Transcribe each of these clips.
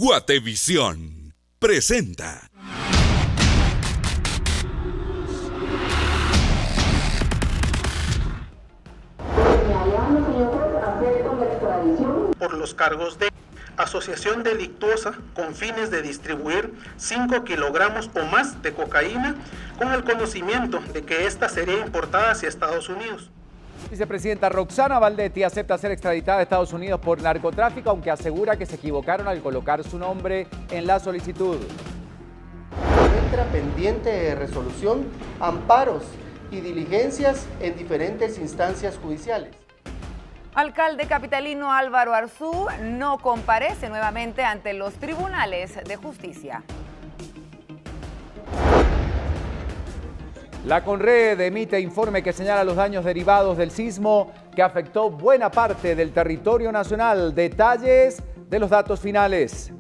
Guatevisión presenta. Por los cargos de asociación delictuosa con fines de distribuir 5 kilogramos o más de cocaína con el conocimiento de que ésta sería importada hacia Estados Unidos. Vicepresidenta Roxana Valdetti acepta ser extraditada a Estados Unidos por narcotráfico, aunque asegura que se equivocaron al colocar su nombre en la solicitud. Encuentra pendiente de resolución amparos y diligencias en diferentes instancias judiciales. Alcalde capitalino Álvaro Arzú no comparece nuevamente ante los tribunales de justicia. La Conred emite informe que señala los daños derivados del sismo que afectó buena parte del territorio nacional. Detalles de los datos finales.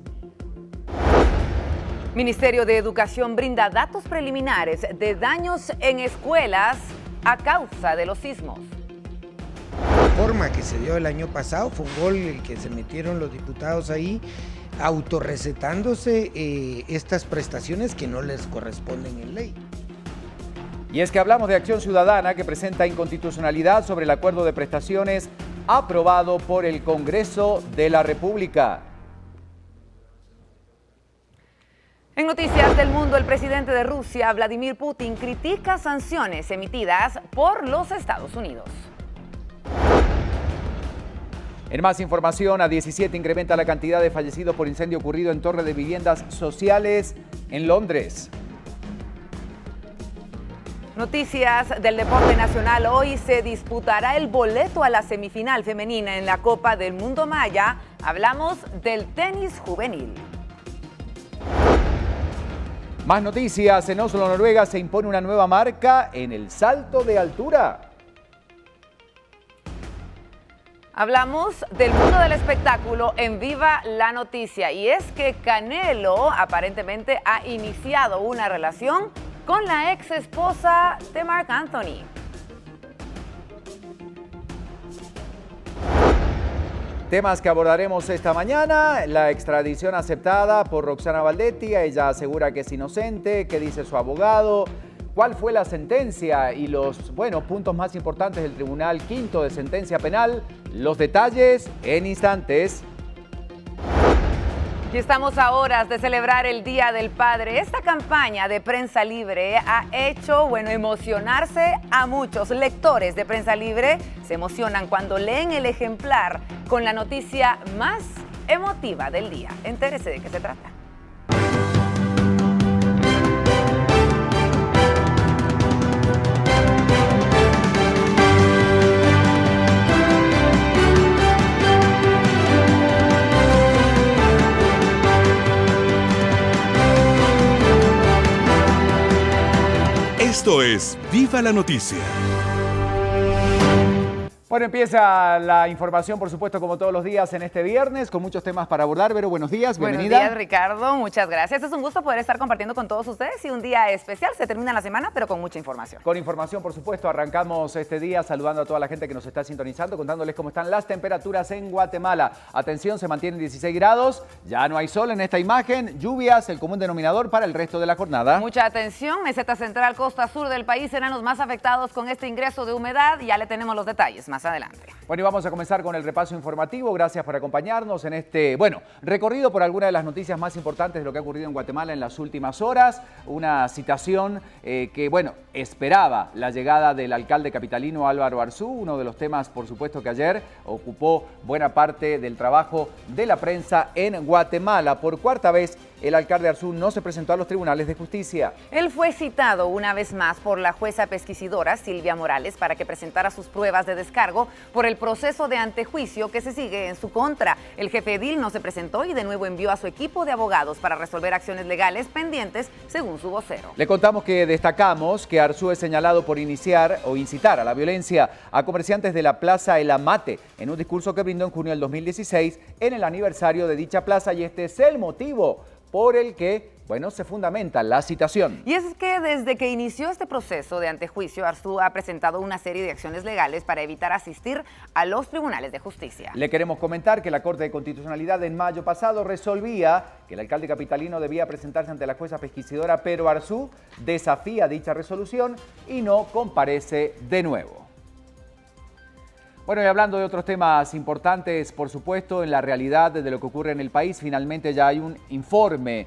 Ministerio de Educación brinda datos preliminares de daños en escuelas a causa de los sismos. La forma que se dio el año pasado fue un gol el que se metieron los diputados ahí, autorrecetándose estas prestaciones que no les corresponden en ley. Y es que hablamos de Acción Ciudadana, que presenta inconstitucionalidad sobre el acuerdo de prestaciones aprobado por el Congreso de la República. En Noticias del Mundo, el presidente de Rusia, Vladimir Putin, critica sanciones emitidas por los Estados Unidos. En más información, a 17 incrementa la cantidad de fallecidos por incendio ocurrido en torre de viviendas sociales en Londres. Noticias del deporte nacional. Hoy se disputará el boleto a la semifinal femenina en la Copa del Mundo Maya. Hablamos del tenis juvenil. Más noticias. En Oslo, Noruega, se impone una nueva marca en el salto de altura. Hablamos del mundo del espectáculo en Viva la Noticia. Y es que Canelo aparentemente ha iniciado una relación con la ex esposa de Marc Anthony. Temas que abordaremos esta mañana: la extradición aceptada por Roxana Valdetti. Ella asegura que es inocente. ¿Qué dice su abogado? ¿Cuál fue la sentencia y los puntos más importantes del Tribunal Quinto de Sentencia Penal? Los detalles en instantes. Y estamos a horas de celebrar el Día del Padre. Esta campaña de Prensa Libre ha hecho, emocionarse a muchos. Lectores de Prensa Libre se emocionan cuando leen el ejemplar con la noticia más emotiva del día. Entérese de qué se trata. Esto es Viva la Noticia. Bueno, empieza la información, por supuesto, como todos los días en este viernes, con muchos temas para abordar. Vero, buenos días, bienvenida. Buenos días, Ricardo, muchas gracias. Es un gusto poder estar compartiendo con todos ustedes y un día especial. Se termina la semana, pero con mucha información. Con información, por supuesto, arrancamos este día saludando a toda la gente que nos está sintonizando, contándoles cómo están las temperaturas en Guatemala. Atención, se mantienen 16 grados, ya no hay sol en esta imagen, lluvias, el común denominador para el resto de la jornada. Mucha atención, meseta central, costa sur del país serán los más afectados con este ingreso de humedad. Ya le tenemos los detalles más adelante. Bueno, y vamos a comenzar con el repaso informativo. Gracias por acompañarnos en este, recorrido por algunas de las noticias más importantes de lo que ha ocurrido en Guatemala en las últimas horas. Una citación que, esperaba la llegada del alcalde capitalino Álvaro Arzú, uno de los temas, por supuesto, que ayer ocupó buena parte del trabajo de la prensa en Guatemala. Por cuarta vez, el alcalde Arzú no se presentó a los tribunales de justicia. Él fue citado una vez más por la jueza pesquisidora Silvia Morales para que presentara sus pruebas de descargo por el proceso de antejuicio que se sigue en su contra. El jefe edil no se presentó y de nuevo envió a su equipo de abogados para resolver acciones legales pendientes, según su vocero. Le contamos que destacamos que Arzú es señalado por iniciar o incitar a la violencia a comerciantes de la Plaza El Amate en un discurso que brindó en junio del 2016 en el aniversario de dicha plaza, y este es el motivo por el que bueno, se fundamenta la citación. Y es que desde que inició este proceso de antejuicio, Arzú ha presentado una serie de acciones legales para evitar asistir a los tribunales de justicia. Le queremos comentar que la Corte de Constitucionalidad en mayo pasado resolvía que el alcalde capitalino debía presentarse ante la jueza pesquisidora, pero Arzú desafía dicha resolución y no comparece de nuevo. Bueno, y hablando de otros temas importantes, por supuesto, en la realidad de lo que ocurre en el país, finalmente ya hay un informe,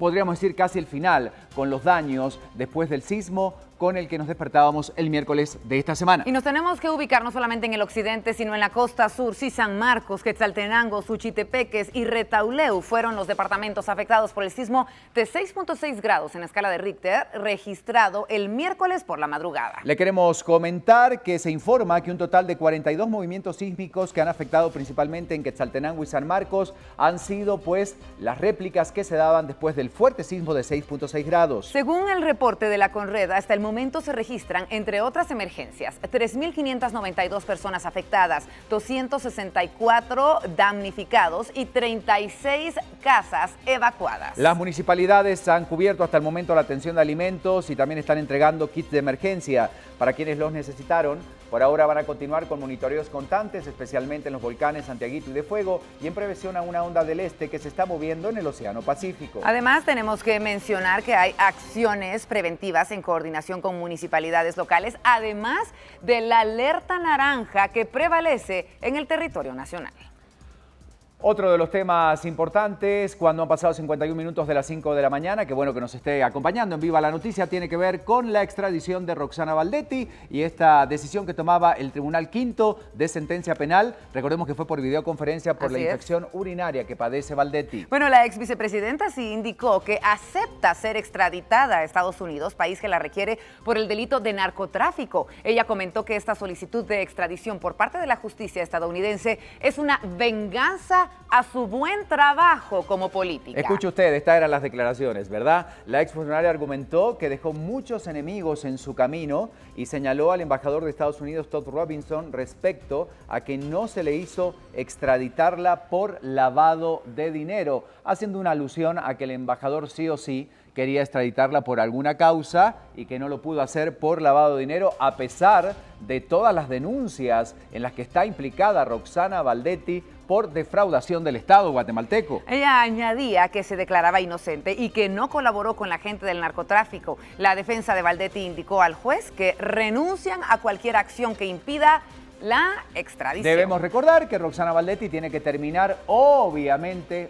podríamos decir casi el final, con los daños después del sismo con el que nos despertábamos el miércoles de esta semana. Y nos tenemos que ubicar no solamente en el occidente, sino en la costa sur. Sí, San Marcos, Quetzaltenango, Suchitepeques y Retauleu fueron los departamentos afectados por el sismo de 6.6 grados en escala de Richter, registrado el miércoles por la madrugada. Le queremos comentar que se informa que un total de 42 movimientos sísmicos que han afectado principalmente en Quetzaltenango y San Marcos han sido pues las réplicas que se daban después del fuerte sismo de 6.6 grados. Según el reporte de la Conred, hasta el momento se registran, entre otras emergencias, 3.592 personas afectadas, 264 damnificados y 36 casas evacuadas. Las municipalidades han cubierto hasta el momento la atención de alimentos y también están entregando kits de emergencia para quienes los necesitaron. Por ahora van a continuar con monitoreos constantes, especialmente en los volcanes Santiaguito y de Fuego, y en previsión a una onda del este que se está moviendo en el Océano Pacífico. Además, tenemos que mencionar que hay acciones preventivas en coordinación con municipalidades locales, además de la alerta naranja que prevalece en el territorio nacional. Otro de los temas importantes, cuando han pasado 51 minutos de las 5 de la mañana, que bueno que nos esté acompañando en Viva la Noticia, tiene que ver con la extradición de Roxana Baldetti y esta decisión que tomaba el Tribunal Quinto de sentencia penal. Recordemos que fue por videoconferencia por la infección urinaria que padece Baldetti. Bueno, la ex vicepresidenta sí indicó que acepta ser extraditada a Estados Unidos, país que la requiere por el delito de narcotráfico. Ella comentó que esta solicitud de extradición por parte de la justicia estadounidense es una venganza a su buen trabajo como política. Escuche usted, estas eran las declaraciones, ¿verdad? La exfuncionaria argumentó que dejó muchos enemigos en su camino y señaló al embajador de Estados Unidos, Todd Robinson, respecto a que no se le hizo extraditarla por lavado de dinero, haciendo una alusión a que el embajador sí o sí quería extraditarla por alguna causa y que no lo pudo hacer por lavado de dinero, a pesar de todas las denuncias en las que está implicada Roxana Baldetti por defraudación del Estado guatemalteco. Ella añadía que se declaraba inocente y que no colaboró con la gente del narcotráfico. La defensa de Baldetti indicó al juez que renuncian a cualquier acción que impida la extradición. Debemos recordar que Roxana Baldetti tiene que terminar, obviamente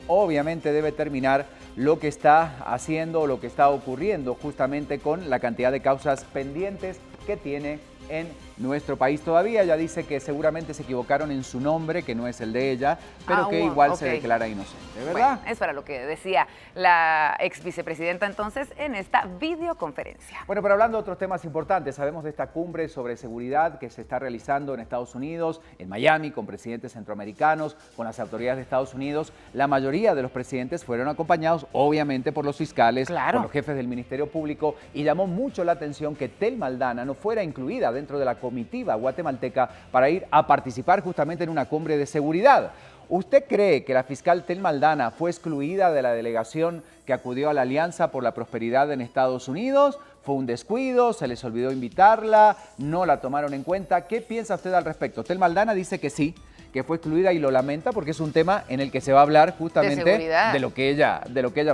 debe terminar lo que está haciendo, lo que está ocurriendo justamente con la cantidad de causas pendientes que tiene en nuestro país todavía. Ella dice que seguramente se equivocaron en su nombre, que no es el de ella, pero que igual se declara inocente, ¿verdad? Bueno, eso era lo que decía la ex vicepresidenta entonces en esta videoconferencia. Bueno, pero hablando de otros temas importantes, sabemos de esta cumbre sobre seguridad que se está realizando en Estados Unidos, en Miami, con presidentes centroamericanos, con las autoridades de Estados Unidos. La mayoría de los presidentes fueron acompañados, obviamente, por los fiscales, por los jefes del Ministerio Público, y llamó mucho la atención que Thelma Aldana no fuera incluida dentro de la comitiva guatemalteca para ir a participar justamente en una cumbre de seguridad. ¿Usted cree que la fiscal Thelma Aldana fue excluida de la delegación que acudió a la Alianza por la Prosperidad en Estados Unidos? ¿Fue un descuido? ¿Se les olvidó invitarla? ¿No la tomaron en cuenta? ¿Qué piensa usted al respecto? Thelma Aldana dice que sí, que fue excluida y lo lamenta porque es un tema en el que se va a hablar justamente de lo que ella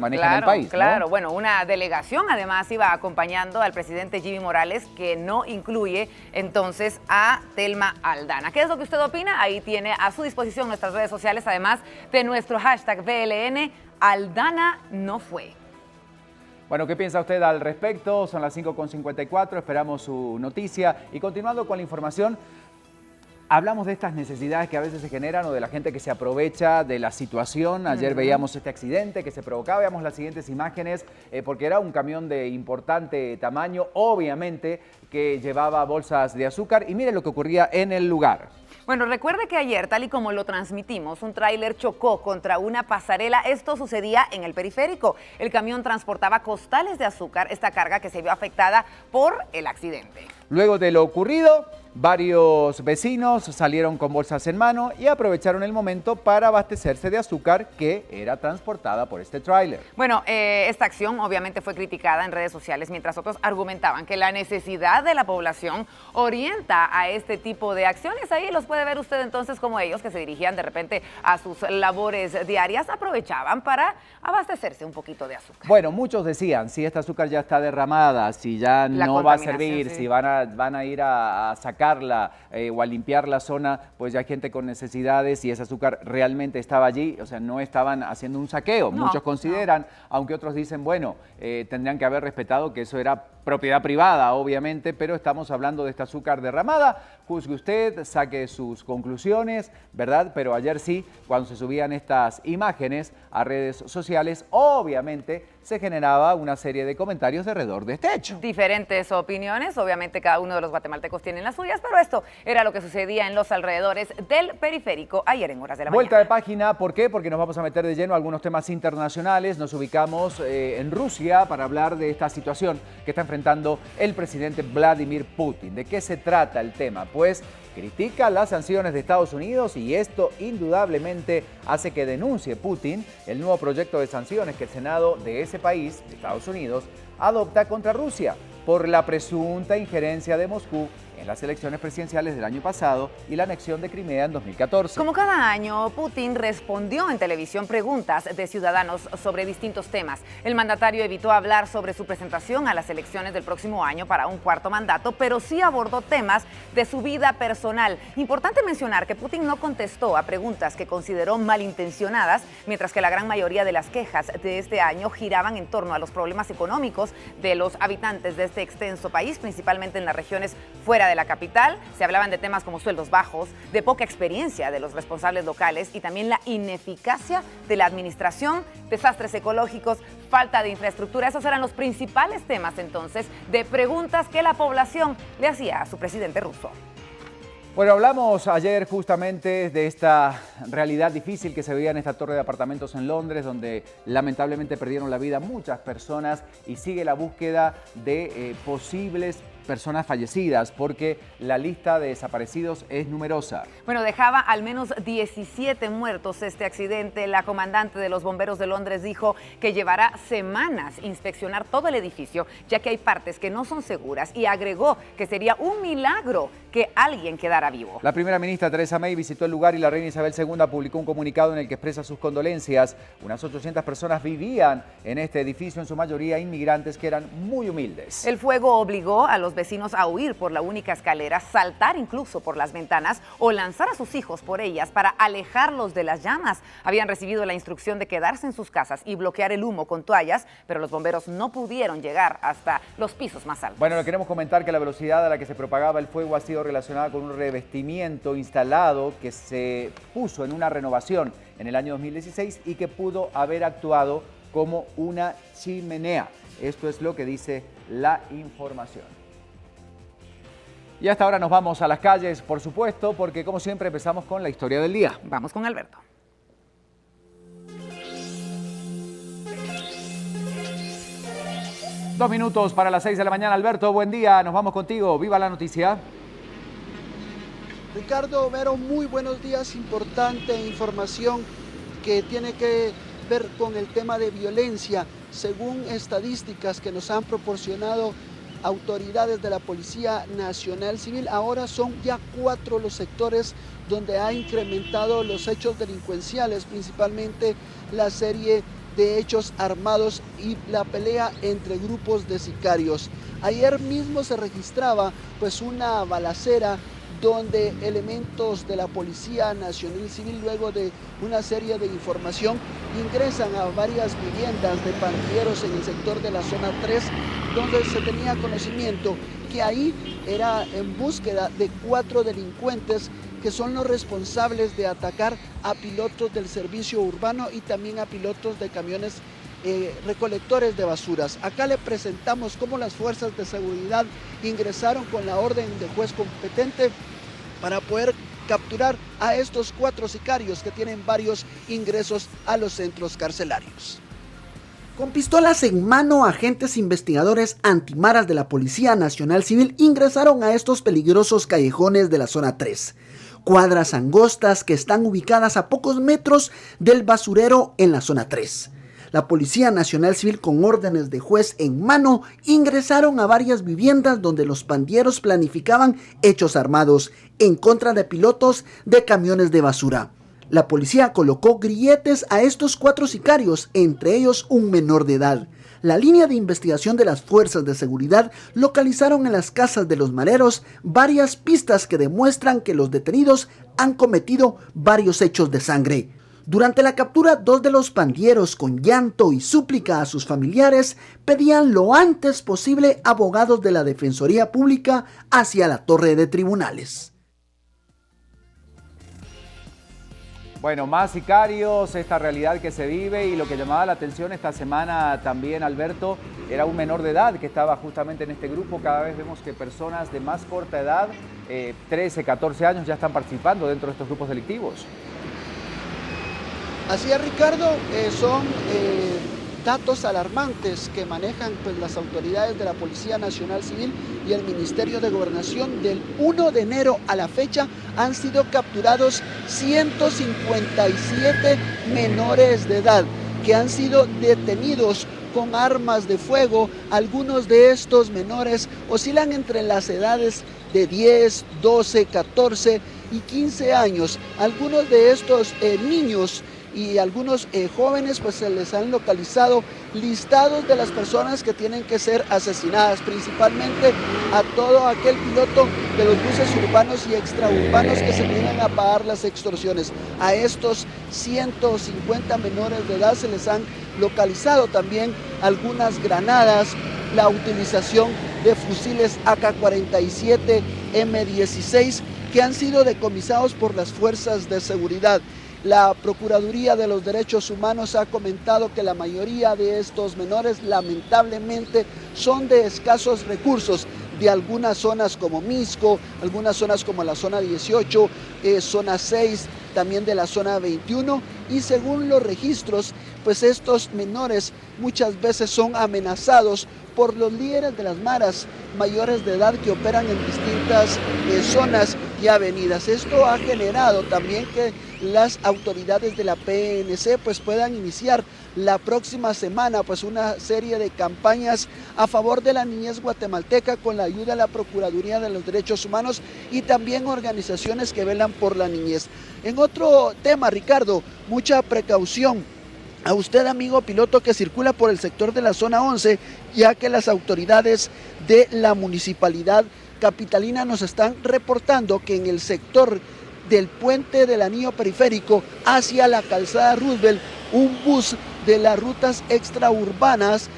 maneja en el país. Claro, ¿no? Bueno, una delegación además iba acompañando al presidente Jimmy Morales, que no incluye entonces a Thelma Aldana. ¿Qué es lo que usted opina? Ahí tiene a su disposición nuestras redes sociales, además de nuestro hashtag VLN, Aldana no fue. Bueno, ¿qué piensa usted al respecto? Son las 5:54, esperamos su noticia. Y continuando con la información, hablamos de estas necesidades que a veces se generan o de la gente que se aprovecha de la situación. Ayer veíamos este accidente que se provocaba, veamos las siguientes imágenes, porque era un camión de importante tamaño, obviamente que llevaba bolsas de azúcar y mire lo que ocurría en el lugar. Bueno, recuerde que ayer, tal y como lo transmitimos, un tráiler chocó contra una pasarela. Esto sucedía en el periférico. El camión transportaba costales de azúcar, esta carga que se vio afectada por el accidente. Luego de lo ocurrido, varios vecinos salieron con bolsas en mano y aprovecharon el momento para abastecerse de azúcar que era transportada por este tráiler. Bueno, esta acción obviamente fue criticada en redes sociales, mientras otros argumentaban que la necesidad de la población orienta a este tipo de acciones. Ahí los puede ver usted entonces como ellos, que se dirigían de repente a sus labores diarias, aprovechaban para abastecerse un poquito de azúcar. Bueno, muchos decían, si esta azúcar ya está derramada, si ya no va a servir, sí, si van a ir a sacarla o a limpiar la zona, pues ya hay gente con necesidades y ese azúcar realmente estaba allí, o sea, no estaban haciendo un saqueo. No, muchos consideran, aunque otros dicen, bueno, tendrían que haber respetado que eso era propiedad privada, obviamente, pero estamos hablando de esta azúcar derramada. Juzgue usted, saque sus conclusiones, ¿verdad? Pero ayer sí, cuando se subían estas imágenes a redes sociales, obviamente se generaba una serie de comentarios alrededor de este hecho. Diferentes opiniones, obviamente cada uno de los guatemaltecos tienen las suyas, pero esto era lo que sucedía en los alrededores del periférico ayer en horas de la Vuelta mañana. de página, ¿por qué? Porque nos vamos a meter de lleno a algunos temas internacionales. Nos ubicamos en Rusia para hablar de esta situación que está enfrentando el presidente Vladimir Putin. ¿De qué se trata el tema? Pues critica las sanciones de Estados Unidos y esto indudablemente hace que denuncie Putin el nuevo proyecto de sanciones que el Senado de ese país, de Estados Unidos, adopta contra Rusia por la presunta injerencia de Moscú en las elecciones presidenciales del año pasado y la anexión de Crimea en 2014. Como cada año, Putin respondió en televisión preguntas de ciudadanos sobre distintos temas. El mandatario evitó hablar sobre su presentación a las elecciones del próximo año para un cuarto mandato, pero sí abordó temas de su vida personal. Importante mencionar que Putin no contestó a preguntas que consideró malintencionadas, mientras que la gran mayoría de las quejas de este año giraban en torno a los problemas económicos de los habitantes de este extenso país, principalmente en las regiones fuera de la capital. Se hablaban de temas como sueldos bajos, de poca experiencia de los responsables locales y también la ineficacia de la administración, desastres ecológicos, falta de infraestructura. Esos eran los principales temas entonces de preguntas que la población le hacía a su presidente ruso. Bueno, hablamos ayer justamente de esta realidad difícil que se veía en esta torre de apartamentos en Londres, donde lamentablemente perdieron la vida muchas personas y sigue la búsqueda de posibles personas fallecidas porque la lista de desaparecidos es numerosa. Bueno, dejaba al menos 17 muertos este accidente. La comandante de los bomberos de Londres dijo que llevará semanas inspeccionar todo el edificio, ya que hay partes que no son seguras, y agregó que sería un milagro que alguien quedara vivo. La primera ministra Theresa May visitó el lugar y la reina Isabel II publicó un comunicado en el que expresa sus condolencias. Unas 800 personas vivían en este edificio, en su mayoría inmigrantes que eran muy humildes. El fuego obligó a los vecinos a huir por la única escalera, saltar incluso por las ventanas o lanzar a sus hijos por ellas para alejarlos de las llamas. Habían recibido la instrucción de quedarse en sus casas y bloquear el humo con toallas, pero los bomberos no pudieron llegar hasta los pisos más altos. Bueno, le queremos comentar que la velocidad a la que se propagaba el fuego ha sido relacionada con un revestimiento instalado que se puso en una renovación en el año 2016 y que pudo haber actuado como una chimenea. Esto es lo que dice la información. Y hasta ahora nos vamos a las calles, por supuesto, porque como siempre empezamos con la historia del día. Vamos con Alberto. Dos minutos para las 6 de la mañana. Alberto, buen día. Nos vamos contigo. Viva la noticia. Ricardo, Vero, muy buenos días. Importante información que tiene que ver con el tema de violencia. Según estadísticas que nos han proporcionado autoridades de la Policía Nacional Civil, ahora son ya 4 los sectores donde ha incrementado los hechos delincuenciales, principalmente la serie de hechos armados y la pelea entre grupos de sicarios. Ayer mismo se registraba pues una balacera donde elementos de la Policía Nacional Civil, luego de una serie de información, ingresan a varias viviendas de pandilleros en el sector de la zona 3, donde se tenía conocimiento que ahí era en búsqueda de 4 delincuentes que son los responsables de atacar a pilotos del servicio urbano y también a pilotos de camiones recolectores de basuras. Acá le presentamos cómo las fuerzas de seguridad ingresaron con la orden de juez competente para poder capturar a estos 4 sicarios que tienen varios ingresos a los centros carcelarios. Con pistolas en mano, agentes investigadores antimaras de la Policía Nacional Civil ingresaron a estos peligrosos callejones de la zona 3. Cuadras angostas que están ubicadas a pocos metros del basurero en la zona 3. La Policía Nacional Civil, con órdenes de juez en mano, ingresaron a varias viviendas donde los pandilleros planificaban hechos armados en contra de pilotos de camiones de basura. La policía colocó grilletes a estos 4 sicarios, entre ellos un menor de edad. La línea de investigación de las fuerzas de seguridad localizaron en las casas de los mareros varias pistas que demuestran que los detenidos han cometido varios hechos de sangre. Durante la captura, 2 de los pandilleros, con llanto y súplica a sus familiares, pedían lo antes posible abogados de la Defensoría Pública hacia la torre de tribunales. Bueno, más sicarios, esta realidad que se vive, y lo que llamaba la atención esta semana también, Alberto, era un menor de edad que estaba justamente en este grupo. Cada vez vemos que personas de más corta edad, 13, 14 años, ya están participando dentro de estos grupos delictivos. Así es, Ricardo, son datos alarmantes que manejan las autoridades de la Policía Nacional Civil y el Ministerio de Gobernación. Del 1 de enero a la fecha han sido capturados 157 menores de edad que han sido detenidos con armas de fuego. Algunos de estos menores oscilan entre las edades de 10, 12, 14 y 15 años. Algunos de estos niños y algunos jóvenes pues se les han localizado listados de las personas que tienen que ser asesinadas, principalmente a todo aquel piloto de los buses urbanos y extraurbanos que se niegan a pagar las extorsiones. A estos 150 menores de edad se les han localizado también algunas granadas, la utilización de fusiles AK-47, M16 que han sido decomisados por las fuerzas de seguridad. La Procuraduría de los Derechos Humanos ha comentado que la mayoría de estos menores lamentablemente son de escasos recursos, de algunas zonas como Misco, algunas zonas como la zona 18, zona 6, también de la zona 21, y según los registros, pues estos menores muchas veces son amenazados por los líderes de las maras mayores de edad que operan en distintas zonas y avenidas. Esto ha generado también que las autoridades de la PNC pues puedan iniciar la próxima semana pues una serie de campañas a favor de la niñez guatemalteca con la ayuda de la Procuraduría de los Derechos Humanos y también organizaciones que velan por la niñez. En otro tema, Ricardo, mucha precaución a usted, amigo piloto que circula por el sector de la zona 11, ya que las autoridades de la municipalidad capitalina nos están reportando que en el sector del puente del anillo periférico hacia la calzada Roosevelt, un bus de las rutas extraurbanas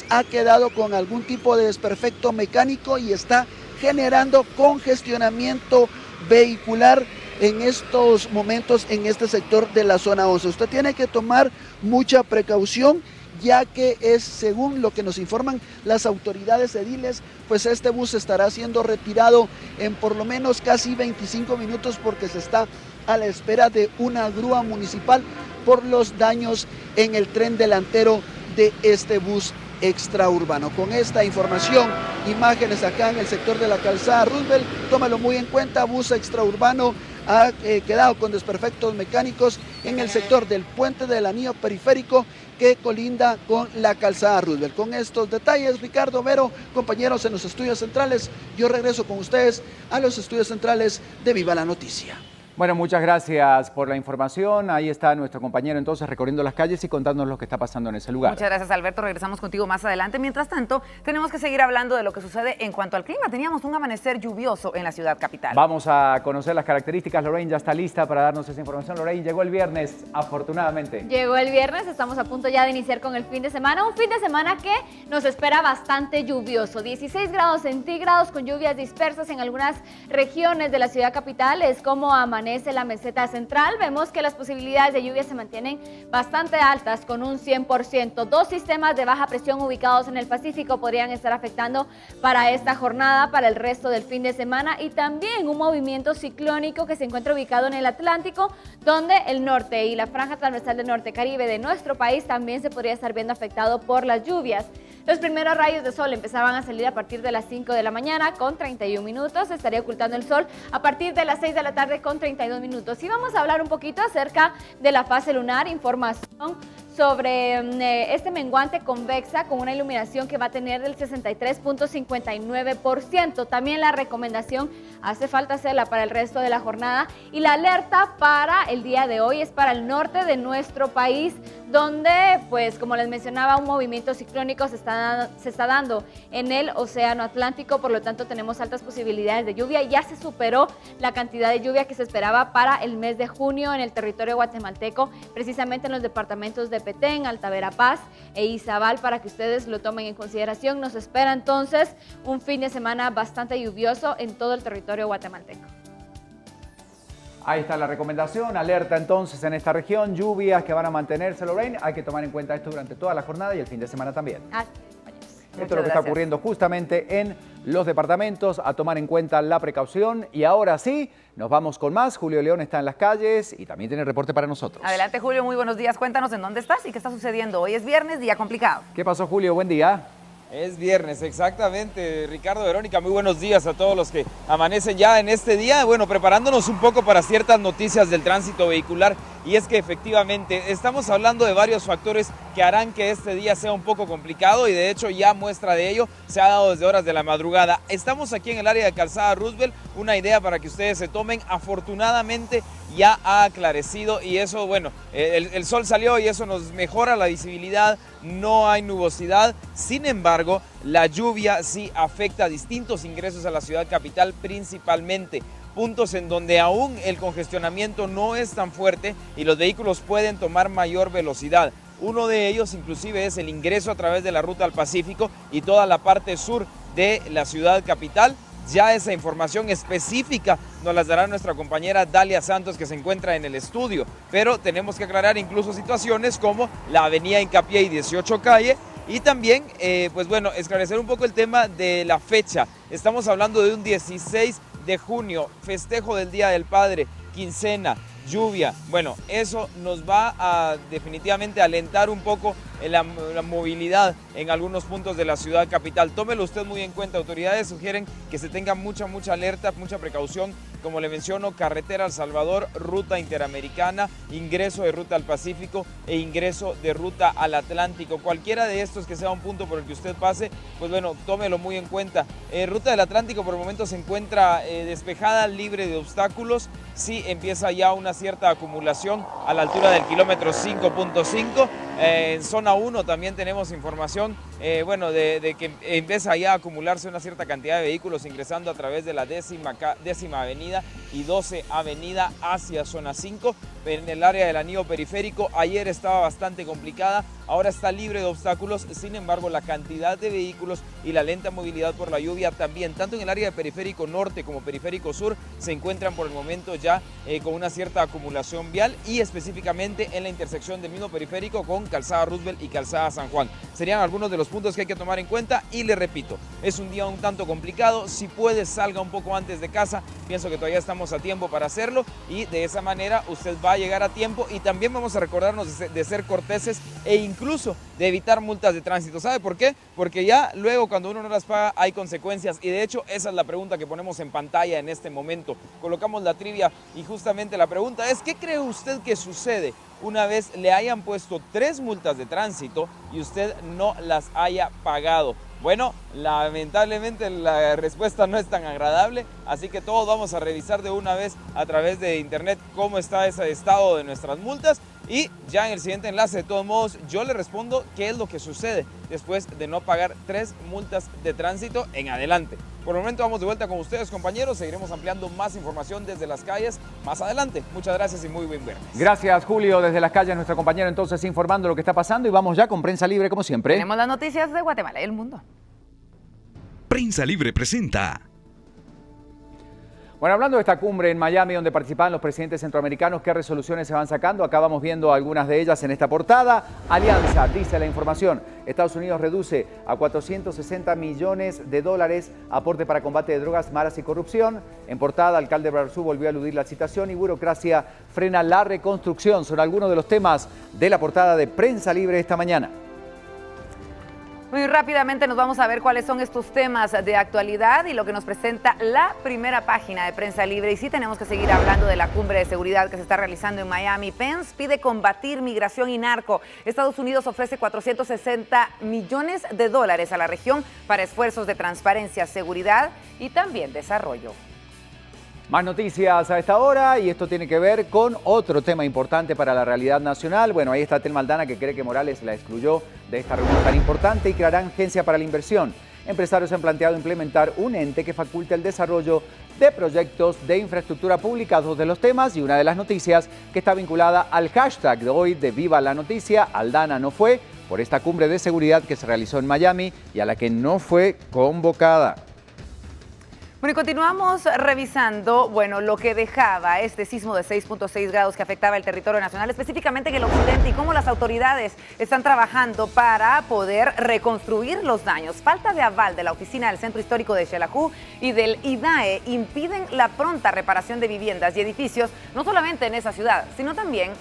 ha quedado con algún tipo de desperfecto mecánico y está generando congestionamiento vehicular en estos momentos en este sector de la zona 11. Usted tiene que tomar mucha precaución, ya que es, según lo que nos informan las autoridades ediles, pues este bus estará siendo retirado en por lo menos casi 25 minutos porque se está a la espera de una grúa municipal por los daños en el tren delantero de este bus extraurbano. Con esta información, imágenes acá en el sector de la calzada Roosevelt, tómalo muy en cuenta, bus extraurbano ha quedado con desperfectos mecánicos en el sector del puente del anillo periférico que colinda con la calzada Roosevelt. Con estos detalles, Ricardo, Vero, compañeros en los estudios centrales, yo regreso con ustedes a los estudios centrales de Viva la Noticia. Bueno, muchas gracias por la información. Ahí está nuestro compañero entonces recorriendo las calles y contándonos lo que está pasando en ese lugar. Muchas gracias, Alberto. Regresamos contigo más adelante. Mientras tanto, tenemos que seguir hablando de lo que sucede en cuanto al clima. Teníamos un amanecer lluvioso en la ciudad capital. Vamos a conocer las características. Lorraine ya está lista para darnos esa información. Lorraine, llegó el viernes, afortunadamente. Llegó el viernes, estamos a punto ya de iniciar con el fin de semana. Un fin de semana que nos espera bastante lluvioso. 16 grados centígrados con lluvias dispersas en algunas regiones de la ciudad capital. Es como amanecer amanece la meseta central, vemos que las posibilidades de lluvia se mantienen bastante altas, con un 100%. Dos sistemas de baja presión ubicados en el Pacífico podrían estar afectando para esta jornada, para el resto del fin de semana, y también un movimiento ciclónico que se encuentra ubicado en el Atlántico, donde el norte y la franja transversal del norte Caribe de nuestro país también se podría estar viendo afectado por las lluvias. Los primeros rayos de sol empezaban a salir a partir de las 5 de la mañana con 31 minutos, se estaría ocultando el sol a partir de las 6 de la tarde con 32 minutos. Y vamos a hablar un poquito acerca de la fase lunar, información sobre este menguante convexa con una iluminación que va a tener del 63.59%. También la recomendación hace falta hacerla para el resto de la jornada, y la alerta para el día de hoy es para el norte de nuestro país, donde, pues como les mencionaba, un movimiento ciclónico se está dando en el Océano Atlántico, por lo tanto tenemos altas posibilidades de lluvia. Ya se superó la cantidad de lluvia que se esperaba para el mes de junio en el territorio guatemalteco, precisamente en los departamentos de Petén, Alta Verapaz e Izabal, para que ustedes lo tomen en consideración. Nos espera entonces un fin de semana bastante lluvioso en todo el territorio guatemalteco. Ahí está la recomendación, alerta entonces en esta región, lluvias que van a mantenerse, Lorraine. Hay que tomar en cuenta esto durante toda la jornada y el fin de semana también. Esto es lo que está ocurriendo justamente en los departamentos, a tomar en cuenta la precaución. Y ahora sí, nos vamos con más. Julio León está en las calles y también tiene reporte para nosotros. Adelante, Julio, muy buenos días. Cuéntanos en dónde estás y qué está sucediendo. Hoy es viernes, día complicado. ¿Qué pasó, Julio? Buen día. Es viernes, exactamente, Ricardo, Verónica, muy buenos días a todos los que amanecen ya en este día. Bueno, preparándonos un poco para ciertas noticias del tránsito vehicular, y es que efectivamente estamos hablando de varios factores que harán que este día sea un poco complicado, y de hecho ya muestra de ello se ha dado desde horas de la madrugada. Estamos aquí en el área de Calzada Roosevelt, una idea para que ustedes se tomen. Afortunadamente ya ha aclarecido, y eso, bueno, el sol salió y eso nos mejora la visibilidad, no hay nubosidad. Sin embargo, la lluvia sí afecta a distintos ingresos a la ciudad capital, principalmente puntos en donde aún el congestionamiento no es tan fuerte y los vehículos pueden tomar mayor velocidad. Uno de ellos inclusive es el ingreso a través de la ruta al Pacífico y toda la parte sur de la ciudad capital. Ya esa información específica nos las dará nuestra compañera Dalia Santos, que se encuentra en el estudio, pero tenemos que aclarar incluso situaciones como la avenida Hincapié y 18 calle, y también, pues bueno, esclarecer un poco el tema de la fecha. Estamos hablando de un 16 de junio, festejo del Día del Padre, quincena, lluvia. Bueno, eso nos va a definitivamente alentar un poco la movilidad en algunos puntos de la ciudad capital. Tómelo usted muy en cuenta. Autoridades sugieren que se tenga mucha alerta, mucha precaución. Como le menciono, carretera El Salvador, ruta interamericana, ingreso de ruta al Pacífico e ingreso de ruta al Atlántico. Cualquiera de estos que sea un punto por el que usted pase, pues bueno, tómelo muy en cuenta. Ruta del Atlántico por el momento se encuentra despejada, libre de obstáculos. Sí empieza ya una cierta acumulación a la altura del kilómetro 5.5. En zona 1 también tenemos información de que empieza ya a acumularse una cierta cantidad de vehículos ingresando a través de la décima avenida y 12 avenida hacia zona 5. En el área del anillo periférico ayer estaba bastante complicada, ahora está libre de obstáculos. Sin embargo, la cantidad de vehículos y la lenta movilidad por la lluvia también, tanto en el área de periférico norte como periférico sur, se encuentran por el momento ya con una cierta acumulación vial, y específicamente en la intersección del mismo periférico con Calzada Roosevelt y Calzada San Juan. Serían algunos de los puntos que hay que tomar en cuenta, y le repito, es un día un tanto complicado. Si puede, salga un poco antes de casa, pienso que todavía estamos a tiempo para hacerlo, y de esa manera usted va a llegar a tiempo. Y también vamos a recordarnos de ser corteses e incluso de evitar multas de tránsito. ¿Sabe por qué? Porque ya luego, cuando uno no las paga, hay consecuencias, y de hecho esa es la pregunta que ponemos en pantalla en este momento. Colocamos la trivia y justamente la pregunta es: ¿qué cree usted que sucede una vez le hayan puesto 3 multas de tránsito y usted no las haya pagado? Bueno, lamentablemente la respuesta no es tan agradable, así que todos vamos a revisar de una vez a través de internet cómo está ese estado de nuestras multas, y ya en el siguiente enlace, de todos modos, yo le respondo qué es lo que sucede después de no pagar 3 multas de tránsito en adelante. Por el momento vamos de vuelta con ustedes, compañeros. Seguiremos ampliando más información desde las calles más adelante. Muchas gracias y muy buen viernes. Gracias, Julio. Desde las calles, nuestro compañero entonces informando lo que está pasando, y vamos ya con Prensa Libre como siempre. Tenemos las noticias de Guatemala y el mundo. Prensa Libre presenta. Bueno, hablando de esta cumbre en Miami donde participaban los presidentes centroamericanos, ¿qué resoluciones se van sacando? Acá vamos viendo algunas de ellas en esta portada. Alianza, dice la información, Estados Unidos reduce a $460 millones aporte para combate de drogas, maras y corrupción. En portada, alcalde Barzú volvió a eludir la citación y burocracia frena la reconstrucción. Son algunos de los temas de la portada de Prensa Libre esta mañana. Muy rápidamente nos vamos a ver cuáles son estos temas de actualidad y lo que nos presenta la primera página de Prensa Libre. Y sí tenemos que seguir hablando de la cumbre de seguridad que se está realizando en Miami. Pence pide combatir migración y narco. Estados Unidos ofrece $460 millones a la región para esfuerzos de transparencia, seguridad y también desarrollo. Más noticias a esta hora y esto tiene que ver con otro tema importante para la realidad nacional. Bueno, ahí está Telma Aldana, que cree que Morales la excluyó de esta reunión tan importante y crearán agencia para la inversión. Empresarios han planteado implementar un ente que faculte el desarrollo de proyectos de infraestructura pública, dos de los temas y una de las noticias que está vinculada al hashtag de hoy de Viva la Noticia. Aldana no fue por esta cumbre de seguridad que se realizó en Miami y a la que no fue convocada. Bueno, y continuamos revisando, lo que dejaba este sismo de 6.6 grados que afectaba el territorio nacional, específicamente en el occidente, y cómo las autoridades están trabajando para poder reconstruir los daños. Falta de aval de la oficina del Centro Histórico de Xelajú y del IDAE impiden la pronta reparación de viviendas y edificios, no solamente en esa ciudad, sino también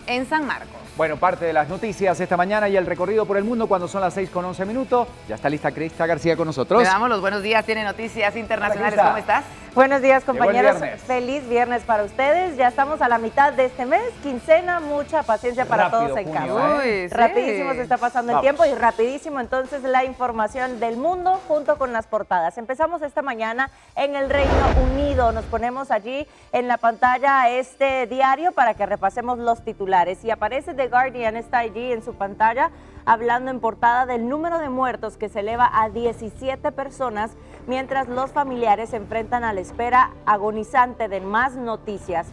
en San Marcos. Bueno, parte de las noticias esta mañana y el recorrido por el mundo cuando son las 6:11. Ya está lista Crista García con nosotros. Le damos los buenos días, tiene noticias internacionales. Hola, ¿cómo estás? Buenos días, compañeros. Viernes. Feliz viernes para ustedes. Ya estamos a la mitad de este mes, quincena, mucha paciencia para Rápido, todos en junio, casa. Sí. Rapidísimo se está pasando el tiempo y rapidísimo entonces la información del mundo junto con las portadas. Empezamos esta mañana en el Reino Unido. Nos ponemos allí en la pantalla este diario para que repasemos los titulares. Y aparece The Guardian, está allí en su pantalla, hablando en portada del número de muertos que se eleva a 17 personas, mientras los familiares se enfrentan a la espera agonizante de más noticias.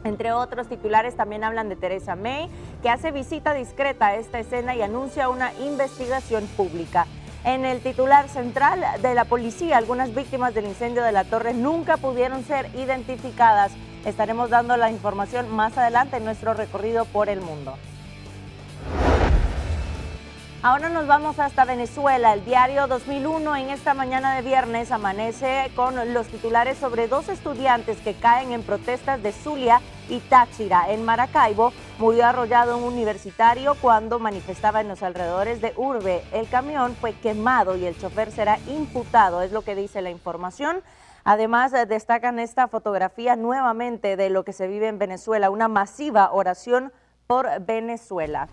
Entre otros titulares también hablan de Theresa May, que hace visita discreta a esta escena y anuncia una investigación pública. En el titular central de la policía, algunas víctimas del incendio de la torre nunca pudieron ser identificadas. Estaremos dando la información más adelante en nuestro recorrido por el mundo. Ahora nos vamos hasta Venezuela. El diario 2001 en esta mañana de viernes amanece con los titulares sobre dos estudiantes que caen en protestas de Zulia y Táchira. En Maracaibo murió arrollado un universitario cuando manifestaba en los alrededores de Urbe. El camión fue quemado y el chofer será imputado, es lo que dice la información. Además, destacan esta fotografía nuevamente de lo que se vive en Venezuela, una masiva oración por Venezuela.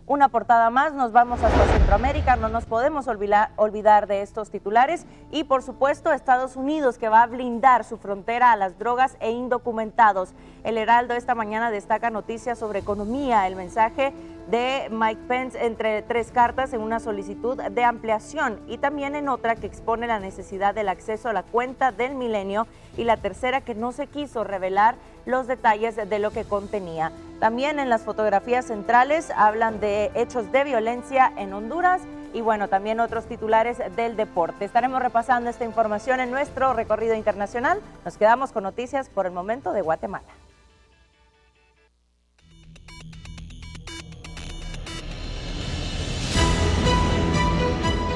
Una portada más, nos vamos hasta Centroamérica, no nos podemos olvidar de estos titulares y por supuesto Estados Unidos, que va a blindar su frontera a las drogas e indocumentados. El Heraldo esta mañana destaca noticias sobre economía, el mensaje de Mike Pence entre tres cartas en una solicitud de ampliación y también en otra que expone la necesidad del acceso a la cuenta del milenio y la tercera que no se quiso revelar los detalles de lo que contenía. También en las fotografías centrales hablan de hechos de violencia en Honduras y también otros titulares del deporte. Estaremos repasando esta información en nuestro recorrido internacional. Nos quedamos con noticias por el momento de Guatemala.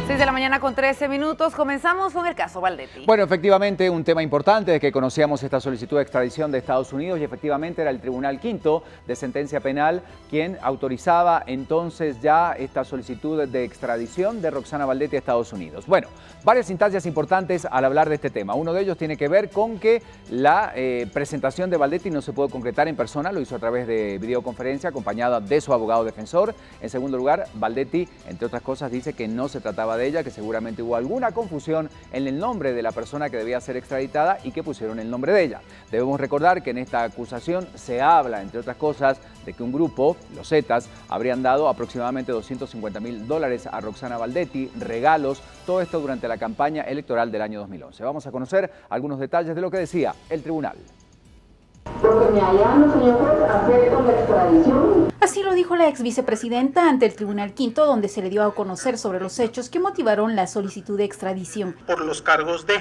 6 de la mañana con 13 minutos. Comenzamos con el caso Valdetti. Bueno, efectivamente, un tema importante es que conocíamos esta solicitud de extradición de Estados Unidos y efectivamente era el Tribunal Quinto de Sentencia Penal quien autorizaba entonces ya esta solicitud de extradición de Roxana Valdetti a Estados Unidos. Bueno, varias instancias importantes al hablar de este tema. Uno de ellos tiene que ver con que la presentación de Valdetti no se pudo concretar en persona, lo hizo a través de videoconferencia acompañada de su abogado defensor. En segundo lugar, Valdetti, entre otras cosas, dice que no se trataba de ella, que seguramente hubo alguna confusión en el nombre de la persona que debía ser extraditada y que pusieron el nombre de ella. Debemos recordar que en esta acusación se habla, entre otras cosas, de que un grupo, los Zetas, habrían dado aproximadamente $250.000 a Roxana Valdetti, regalos, todo esto durante la campaña electoral del año 2011. Vamos a conocer algunos detalles de lo que decía el tribunal. Porque me hallan, señor juez, acepto la extradición. Así lo dijo la ex vicepresidenta ante el Tribunal Quinto, donde se le dio a conocer sobre los hechos que motivaron la solicitud de extradición. Por los cargos de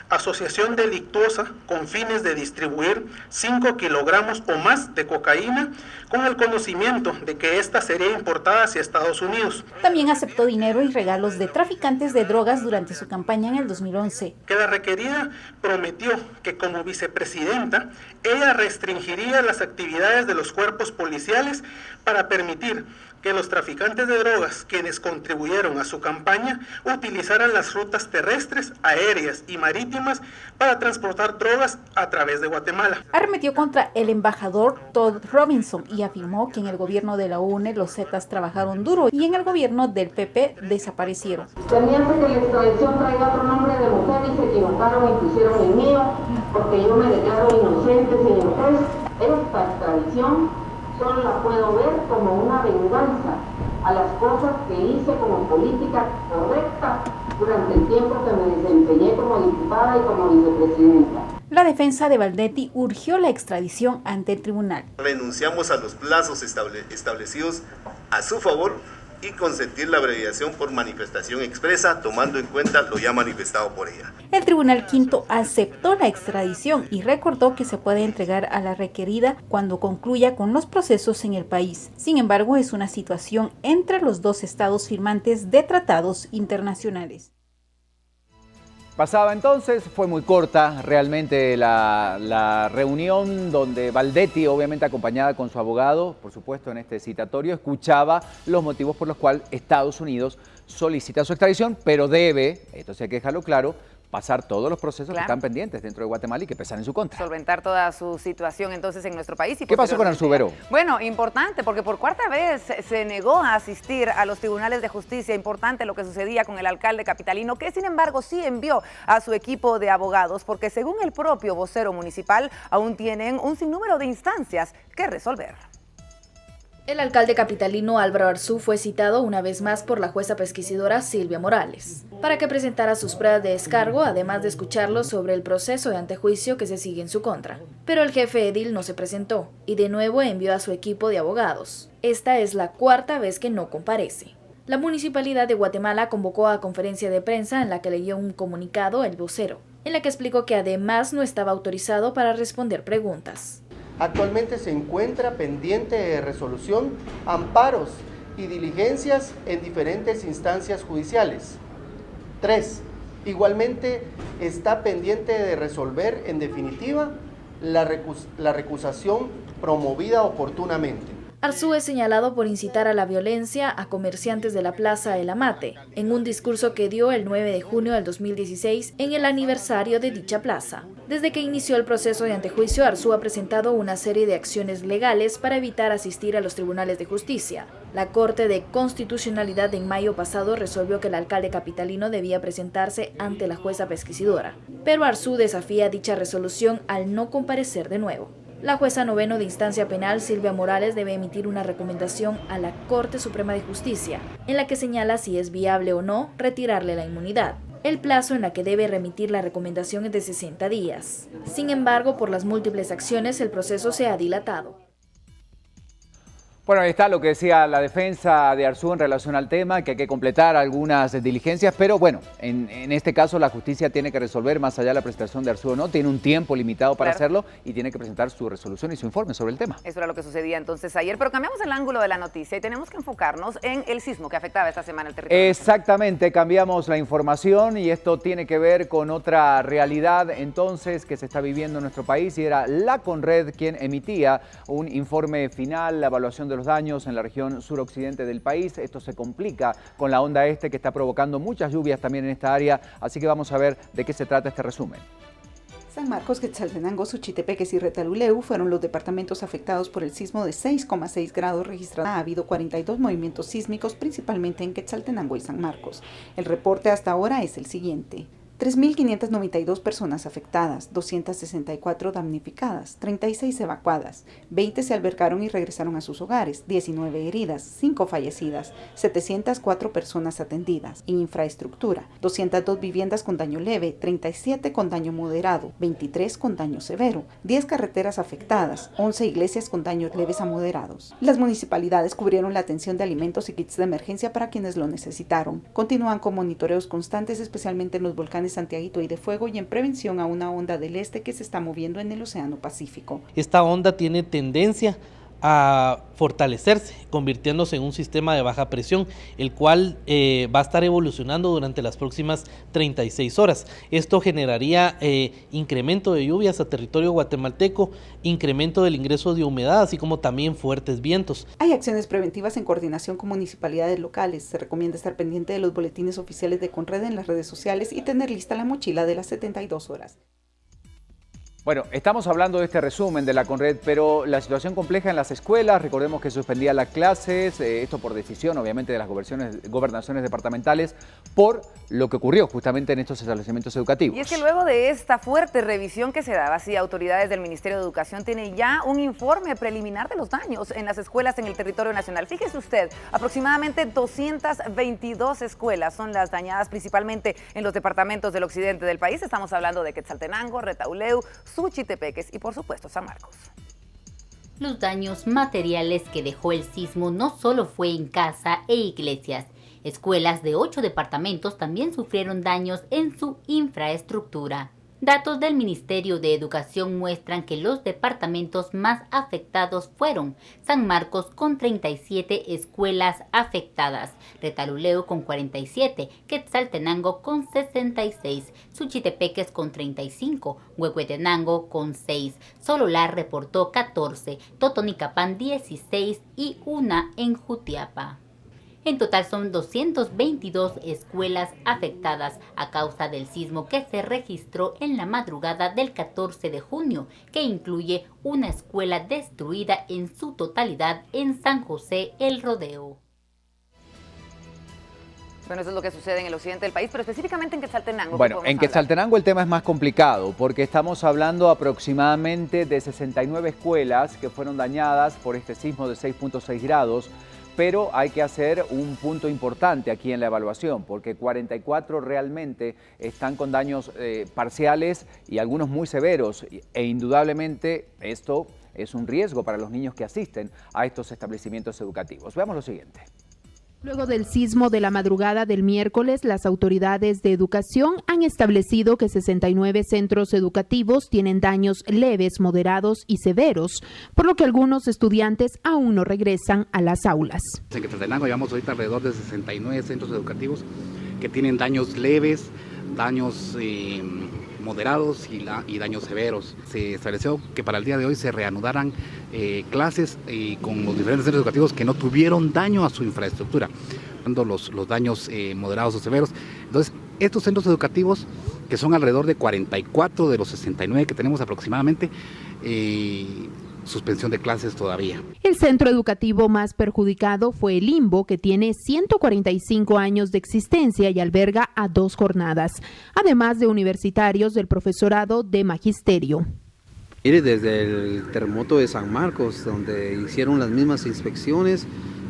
asociación delictuosa con fines de distribuir 5 kilogramos o más de cocaína con el conocimiento de que ésta sería importada hacia Estados Unidos. También aceptó dinero y regalos de traficantes de drogas durante su campaña en el 2011. Que la requerida prometió que como vicepresidenta ella restringiría las actividades de los cuerpos policiales para permitir que los traficantes de drogas, quienes contribuyeron a su campaña, utilizaran las rutas terrestres, aéreas y marítimas para transportar drogas a través de Guatemala. Arremetió contra el embajador Todd Robinson y afirmó que en el gobierno de la UNE los Zetas trabajaron duro y en el gobierno del PP desaparecieron. Temíase que la extradición traiga otro nombre de mujer y se equivocaron y pusieron el mío, porque yo me declaro inocente, señor juez. Esta extradición solo la puedo ver como una venganza a las cosas que hice como política correcta durante el tiempo que me desempeñé como diputada y como vicepresidenta. La defensa de Baldetti urgió la extradición ante el tribunal. Renunciamos a los plazos establecidos a su favor y consentir la abreviación por manifestación expresa, tomando en cuenta lo ya manifestado por ella. El Tribunal Quinto aceptó la extradición y recordó que se puede entregar a la requerida cuando concluya con los procesos en el país. Sin embargo, es una situación entre los dos estados firmantes de tratados internacionales. Pasaba entonces, fue muy corta realmente la reunión donde Baldetti, obviamente acompañada con su abogado, por supuesto en este citatorio, escuchaba los motivos por los cuales Estados Unidos solicita su extradición, pero debe, esto sí hay que dejarlo claro, pasar todos los procesos que están pendientes dentro de Guatemala y que pesan en su contra. Solventar toda su situación entonces en nuestro país. Y ¿qué pasó con Arzú Veró? Bueno, importante, porque por cuarta vez se negó a asistir a los tribunales de justicia. Importante lo que sucedía con el alcalde capitalino, que sin embargo sí envió a su equipo de abogados, porque según el propio vocero municipal, aún tienen un sinnúmero de instancias que resolver. El alcalde capitalino Álvaro Arzú fue citado una vez más por la jueza pesquisidora Silvia Morales para que presentara sus pruebas de descargo, además de escucharlo sobre el proceso de antejuicio que se sigue en su contra. Pero el jefe edil no se presentó y de nuevo envió a su equipo de abogados. Esta es la cuarta vez que no comparece. La Municipalidad de Guatemala convocó a conferencia de prensa en la que leyó un comunicado el vocero, en la que explicó que además no estaba autorizado para responder preguntas. Actualmente se encuentra pendiente de resolución amparos y diligencias en diferentes instancias judiciales. 3. Igualmente está pendiente de resolver en definitiva la recusación promovida oportunamente. Arzú es señalado por incitar a la violencia a comerciantes de la Plaza El Amate, en un discurso que dio el 9 de junio del 2016 en el aniversario de dicha plaza. Desde que inició el proceso de antejuicio, Arzú ha presentado una serie de acciones legales para evitar asistir a los tribunales de justicia. La Corte de Constitucionalidad en mayo pasado resolvió que el alcalde capitalino debía presentarse ante la jueza pesquisidora, pero Arzú desafía dicha resolución al no comparecer de nuevo. La jueza noveno de instancia penal, Silvia Morales, debe emitir una recomendación a la Corte Suprema de Justicia, en la que señala si es viable o no retirarle la inmunidad. El plazo en la que debe remitir la recomendación es de 60 días. Sin embargo, por las múltiples acciones, el proceso se ha dilatado. Bueno, ahí está lo que decía la defensa de Arzú en relación al tema, que hay que completar algunas diligencias, pero bueno, en este caso la justicia tiene que resolver más allá de la presentación de Arzú o no, tiene un tiempo limitado para hacerlo y tiene que presentar su resolución y su informe sobre el tema. Eso era lo que sucedía entonces ayer, pero cambiamos el ángulo de la noticia y tenemos que enfocarnos en el sismo que afectaba esta semana el territorio. Exactamente, cambiamos la información y esto tiene que ver con otra realidad entonces que se está viviendo en nuestro país y era la Conred quien emitía un informe final, la evaluación de los daños en la región suroccidente del país. Esto se complica con la onda este que está provocando muchas lluvias también en esta área, así que vamos a ver de qué se trata este resumen. San Marcos, Quetzaltenango, Suchitepeques y Retaluleu fueron los departamentos afectados por el sismo de 6,6 grados registrado. Ha habido 42 movimientos sísmicos, principalmente en Quetzaltenango y San Marcos. El reporte hasta ahora es el siguiente. 3.592 personas afectadas, 264 damnificadas, 36 evacuadas, 20 se albergaron y regresaron a sus hogares, 19 heridas, 5 fallecidas, 704 personas atendidas. En infraestructura, 202 viviendas con daño leve, 37 con daño moderado, 23 con daño severo, 10 carreteras afectadas, 11 iglesias con daños leves a moderados. Las municipalidades cubrieron la atención de alimentos y kits de emergencia para quienes lo necesitaron. Continúan con monitoreos constantes, especialmente en los volcanes Santiaguito y de Fuego, y en prevención a una onda del este que se está moviendo en el Océano Pacífico. Esta onda tiene tendencia a fortalecerse, convirtiéndose en un sistema de baja presión, el cual va a estar evolucionando durante las próximas 36 horas. Esto generaría incremento de lluvias a territorio guatemalteco, incremento del ingreso de humedad, así como también fuertes vientos. Hay acciones preventivas en coordinación con municipalidades locales. Se recomienda estar pendiente de los boletines oficiales de Conred en las redes sociales y tener lista la mochila de las 72 horas. Bueno, estamos hablando de este resumen de la Conred, pero la situación compleja en las escuelas, recordemos que suspendía las clases, esto por decisión obviamente de las gobernaciones departamentales, por lo que ocurrió justamente en estos establecimientos educativos. Y es que luego de esta fuerte revisión que se daba, sí, autoridades del Ministerio de Educación tienen ya un informe preliminar de los daños en las escuelas en el territorio nacional. Fíjese usted, aproximadamente 222 escuelas son las dañadas, principalmente en los departamentos del occidente del país. Estamos hablando de Quetzaltenango, Retauleu, Suchitepeques y por supuesto San Marcos. Los daños materiales que dejó el sismo no solo fue en casa e iglesias. Escuelas de 8 departamentos también sufrieron daños en su infraestructura. Datos del Ministerio de Educación muestran que los departamentos más afectados fueron San Marcos con 37 escuelas afectadas, Retaluleu con 47, Quetzaltenango con 66, Suchitepeques con 35, Huehuetenango con 6, Sololar reportó 14, Totonicapán 16 y una en Jutiapa. En total son 222 escuelas afectadas a causa del sismo que se registró en la madrugada del 14 de junio, que incluye una escuela destruida en su totalidad en San José El Rodeo. Bueno, eso es lo que sucede en el occidente del país, pero específicamente en Quetzaltenango. Bueno, en Quetzaltenango el tema es más complicado porque estamos hablando aproximadamente de 69 escuelas que fueron dañadas por este sismo de 6.6 grados. Pero hay que hacer un punto importante aquí en la evaluación, porque 44 realmente están con daños parciales y algunos muy severos, e indudablemente esto es un riesgo para los niños que asisten a estos establecimientos educativos. Veamos lo siguiente. Luego del sismo de la madrugada del miércoles, las autoridades de educación han establecido que 69 centros educativos tienen daños leves, moderados y severos, por lo que algunos estudiantes aún no regresan a las aulas. En Quetzaltenango llevamos ahorita alrededor de 69 centros educativos que tienen daños leves, daños moderados y daños severos. Se estableció que para el día de hoy se reanudaran clases con los diferentes centros educativos que no tuvieron daño a su infraestructura, los daños moderados o severos. Entonces, estos centros educativos, que son alrededor de 44 de los 69 que tenemos aproximadamente, suspensión de clases todavía. El centro educativo más perjudicado fue el Limbo, que tiene 145 años de existencia y alberga a 2 jornadas, además de universitarios del profesorado de magisterio. Mire, desde el terremoto de San Marcos, donde hicieron las mismas inspecciones,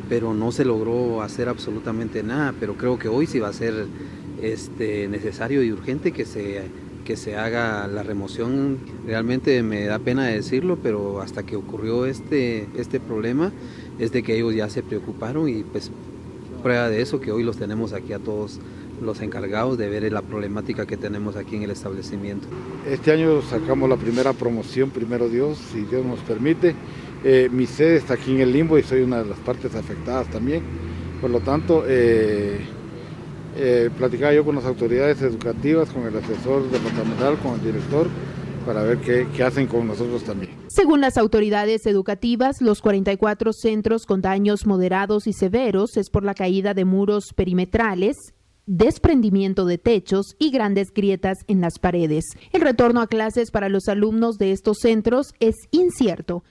pero no se logró hacer absolutamente nada, pero creo que hoy sí va a ser necesario y urgente que se haga la remoción. Realmente me da pena decirlo, pero hasta que ocurrió este problema es de que ellos ya se preocuparon y pues prueba de eso que hoy los tenemos aquí a todos los encargados de ver la problemática que tenemos aquí en el establecimiento. Este año sacamos la primera promoción, primero Dios, si Dios nos permite. Mi sede está aquí en el Limbo y soy una de las partes afectadas también. Por lo tanto, platicaba yo con las autoridades educativas, con el asesor departamental, con el director, para ver qué hacen con nosotros también. Según las autoridades educativas, los 44 centros con daños moderados y severos es por la caída de muros perimetrales, desprendimiento de techos y grandes grietas en las paredes. El retorno a clases para los alumnos de estos centros es incierto.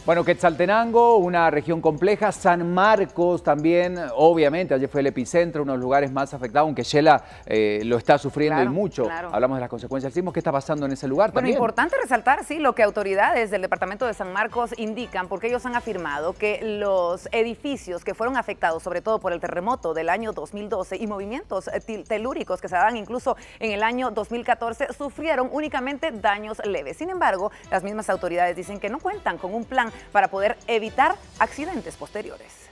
Bueno, Quetzaltenango, una región compleja, San Marcos también, obviamente, ayer fue el epicentro, uno de los lugares más afectados, aunque Xela lo está sufriendo y mucho. Claro. Hablamos de las consecuencias del sismo. ¿Qué está pasando en ese lugar Bueno, también? importante resaltar, sí, lo que autoridades del departamento de San Marcos indican, porque ellos han afirmado que los edificios que fueron afectados, sobre todo por el terremoto del año 2012 y movimientos telúricos que se daban incluso en el año 2014, sufrieron únicamente daños leves. Sin embargo, las mismas autoridades dicen que no cuentan con un plan para poder evitar accidentes posteriores.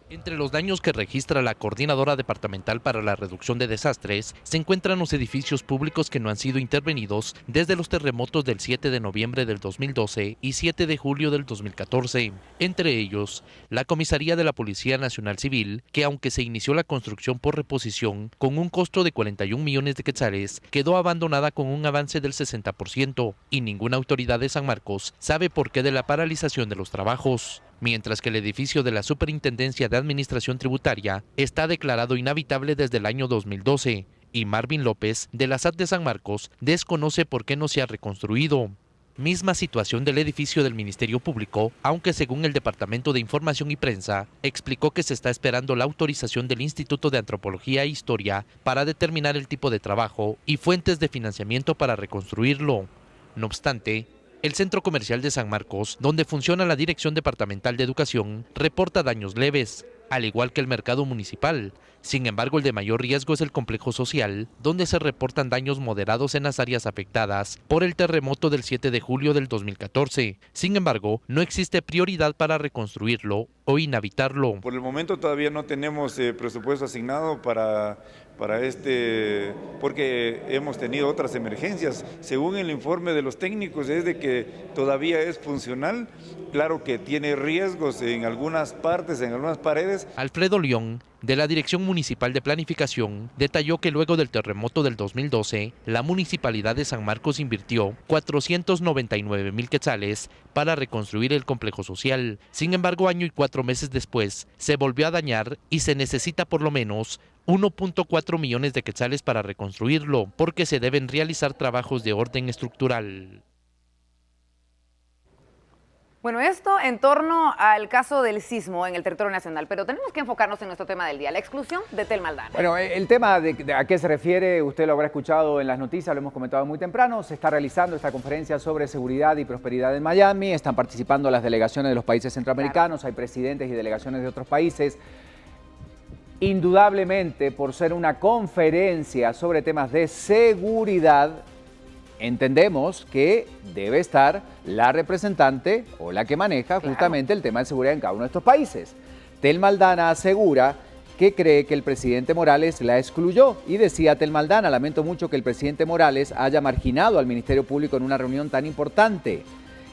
Entre los daños que registra la Coordinadora Departamental para la Reducción de Desastres se encuentran los edificios públicos que no han sido intervenidos desde los terremotos del 7 de noviembre del 2012 y 7 de julio del 2014. Entre ellos, la Comisaría de la Policía Nacional Civil, que aunque se inició la construcción por reposición con un costo de 41 millones de quetzales, quedó abandonada con un avance del 60% y ninguna autoridad de San Marcos sabe por qué de la paralización de los trabajos. Mientras que el edificio de la Superintendencia de Administración Tributaria está declarado inhabitable desde el año 2012 y Marvin López, de la SAT de San Marcos, desconoce por qué no se ha reconstruido. Misma situación del edificio del Ministerio Público, aunque según el Departamento de Información y Prensa, explicó que se está esperando la autorización del Instituto de Antropología e Historia para determinar el tipo de trabajo y fuentes de financiamiento para reconstruirlo. No obstante, el Centro Comercial de San Marcos, donde funciona la Dirección Departamental de Educación, reporta daños leves, al igual que el mercado municipal. Sin embargo, el de mayor riesgo es el complejo social, donde se reportan daños moderados en las áreas afectadas por el terremoto del 7 de julio del 2014. Sin embargo, no existe prioridad para reconstruirlo o inhabitarlo. Por el momento todavía no tenemos presupuesto asignado para porque hemos tenido otras emergencias. Según el informe de los técnicos es de que todavía es funcional, claro que tiene riesgos en algunas partes, en algunas paredes. Alfredo León, de la Dirección Municipal de Planificación, detalló que luego del terremoto del 2012, la Municipalidad de San Marcos invirtió 499,000 quetzales para reconstruir el complejo social. Sin embargo, año y 4 meses después, se volvió a dañar y se necesita por lo menos 1.4 millones de quetzales para reconstruirlo, porque se deben realizar trabajos de orden estructural. Bueno, esto en torno al caso del sismo en el territorio nacional, pero tenemos que enfocarnos en nuestro tema del día, la exclusión de Tel Maldana. Bueno, el tema de a qué se refiere, usted lo habrá escuchado en las noticias, lo hemos comentado muy temprano, se está realizando esta conferencia sobre seguridad y prosperidad en Miami, están participando las delegaciones de los países centroamericanos, claro. Hay presidentes y delegaciones de otros países. Indudablemente, por ser una conferencia sobre temas de seguridad, entendemos que debe estar la representante o la que maneja justamente el tema de seguridad en cada uno de estos países. Tel Maldana asegura que cree que el presidente Morales la excluyó y decía Tel Maldana, lamento mucho que el presidente Morales haya marginado al Ministerio Público en una reunión tan importante,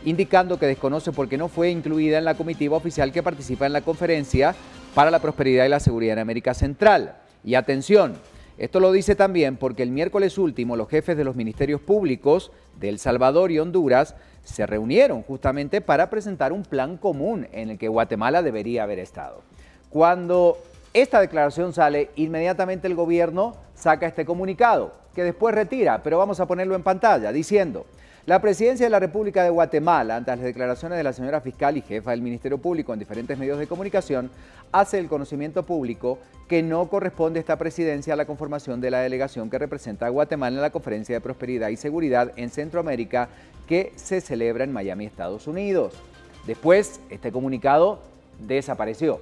indicando que desconoce por qué no fue incluida en la comitiva oficial que participa en la conferencia para la prosperidad y la seguridad en América Central. Y atención, esto lo dice también porque el miércoles último los jefes de los ministerios públicos de El Salvador y Honduras se reunieron justamente para presentar un plan común en el que Guatemala debería haber estado. Cuando esta declaración sale, inmediatamente el gobierno saca este comunicado, que después retira, pero vamos a ponerlo en pantalla, diciendo: la Presidencia de la República de Guatemala, ante las declaraciones de la señora fiscal y jefa del Ministerio Público en diferentes medios de comunicación, hace el conocimiento público que no corresponde esta presidencia a la conformación de la delegación que representa a Guatemala en la Conferencia de Prosperidad y Seguridad en Centroamérica que se celebra en Miami, Estados Unidos. Después, este comunicado desapareció.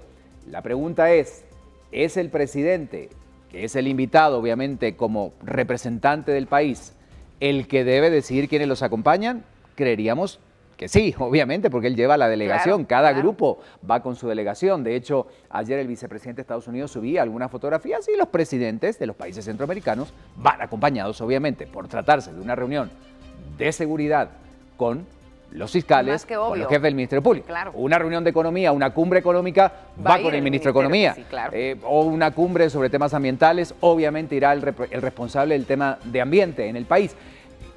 La pregunta es el presidente, que es el invitado obviamente como representante del país, el que debe decidir quiénes los acompañan? Creeríamos que sí, obviamente, porque él lleva la delegación. Cada grupo va con su delegación. De hecho, ayer el vicepresidente de Estados Unidos subía algunas fotografías y los presidentes de los países centroamericanos van acompañados, obviamente, por tratarse de una reunión de seguridad con los fiscales, con los jefes del Ministerio Público. Claro. Una reunión de economía, una cumbre económica, va con el ministro de Economía. Sí, claro. O una cumbre sobre temas ambientales, obviamente irá el responsable del tema de ambiente en el país.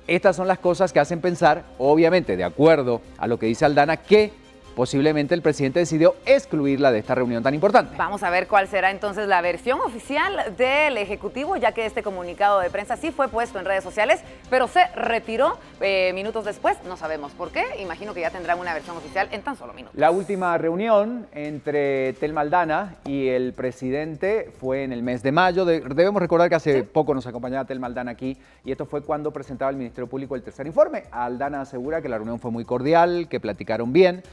Estas son las cosas que hacen pensar, obviamente, de acuerdo a lo que dice Aldana, que posiblemente el presidente decidió excluirla de esta reunión tan importante. Vamos a ver cuál será entonces la versión oficial del Ejecutivo, ya que este comunicado de prensa sí fue puesto en redes sociales, pero se retiró minutos después. No sabemos por qué. Imagino que ya tendrán una versión oficial en tan solo minutos. La última reunión entre Telma Aldana y el presidente fue en el mes de mayo. Debemos recordar que hace poco nos acompañaba Telma Aldana aquí, y esto fue cuando presentaba el Ministerio Público el tercer informe. Aldana asegura que la reunión fue muy cordial, que platicaron bien.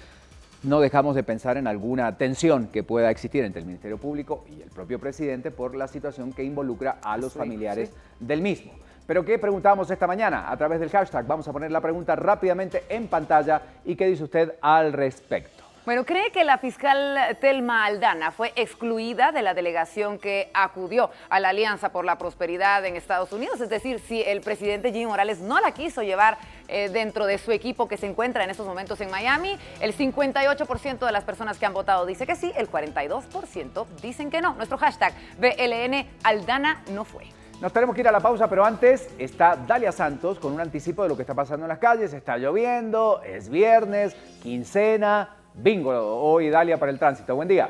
No dejamos de pensar en alguna tensión que pueda existir entre el Ministerio Público y el propio presidente por la situación que involucra a los familiares del mismo. Pero ¿qué preguntábamos esta mañana? A través del hashtag vamos a poner la pregunta rápidamente en pantalla. ¿Y qué dice usted al respecto? Bueno, ¿cree que la fiscal Telma Aldana fue excluida de la delegación que acudió a la Alianza por la Prosperidad en Estados Unidos? Es decir, si el presidente Jimmy Morales no la quiso llevar dentro de su equipo que se encuentra en estos momentos en Miami, el 58% de las personas que han votado dice que sí, el 42% dicen que no. Nuestro hashtag BLN Aldana no fue. Nos tenemos que ir a la pausa, pero antes está Dalia Santos con un anticipo de lo que está pasando en las calles. Está lloviendo, es viernes, quincena. Bingo hoy, Dalia, para el tránsito. Buen día.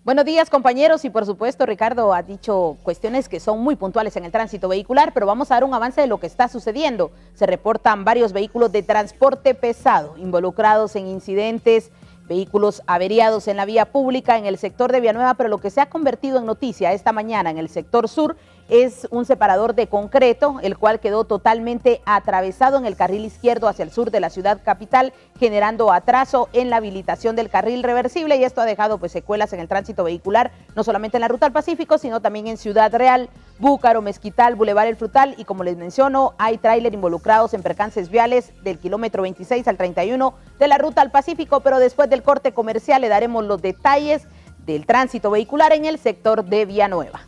Buenos días, compañeros, y por supuesto Ricardo ha dicho cuestiones que son muy puntuales en el tránsito vehicular, pero vamos a dar un avance de lo que está sucediendo. Se reportan varios vehículos de transporte pesado involucrados en incidentes, vehículos averiados en la vía pública en el sector de Villanueva, pero lo que se ha convertido en noticia esta mañana en el sector sur es un separador de concreto, el cual quedó totalmente atravesado en el carril izquierdo hacia el sur de la ciudad capital, generando atraso en la habilitación del carril reversible, y esto ha dejado pues secuelas en el tránsito vehicular, no solamente en la ruta al Pacífico, sino también en Ciudad Real, Búcaro, Mezquital, Boulevard El Frutal, y como les menciono, hay tráiler involucrados en percances viales del kilómetro 26 al 31 de la ruta al Pacífico, pero después del corte comercial le daremos los detalles del tránsito vehicular en el sector de Villanueva.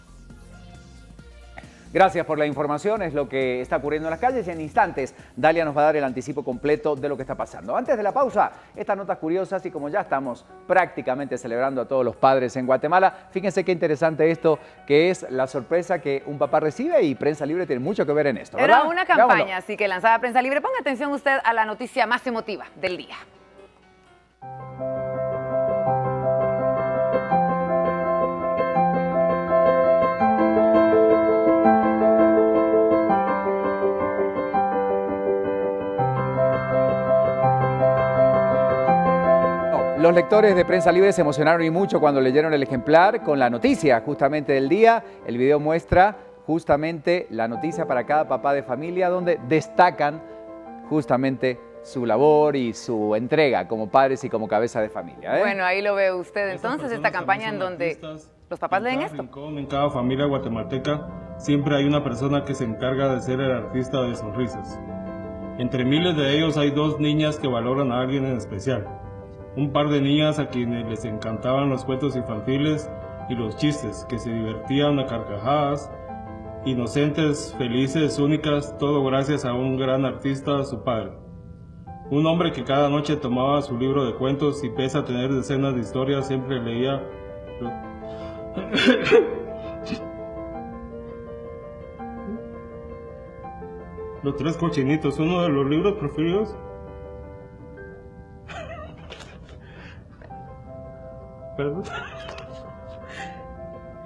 Gracias por la información, es lo que está ocurriendo en las calles, y en instantes Dalia nos va a dar el anticipo completo de lo que está pasando. Antes de la pausa, estas notas curiosas, y como ya estamos prácticamente celebrando a todos los padres en Guatemala, fíjense qué interesante esto, que es la sorpresa que un papá recibe, y Prensa Libre tiene mucho que ver en esto, ¿verdad? Era una campaña, así que lanzaba Prensa Libre. Ponga atención usted a la noticia más emotiva del día. Los lectores de Prensa Libre se emocionaron y mucho cuando leyeron el ejemplar con la noticia justamente del día. El video muestra justamente la noticia para cada papá de familia, donde destacan justamente su labor y su entrega como padres y como cabeza de familia. Bueno, ahí lo ve usted entonces, esta campaña en donde los papás leen esto. En cada familia guatemalteca siempre hay una persona que se encarga de ser el artista de sonrisas. Entre miles de ellos hay dos niñas que valoran a alguien en especial. Un par de niñas a quienes les encantaban los cuentos infantiles y los chistes, que se divertían a carcajadas, inocentes, felices, únicas, todo gracias a un gran artista, su padre. Un hombre que cada noche tomaba su libro de cuentos y pese a tener decenas de historias, siempre leía Los Tres Cochinitos, uno de los libros preferidos. Perdón.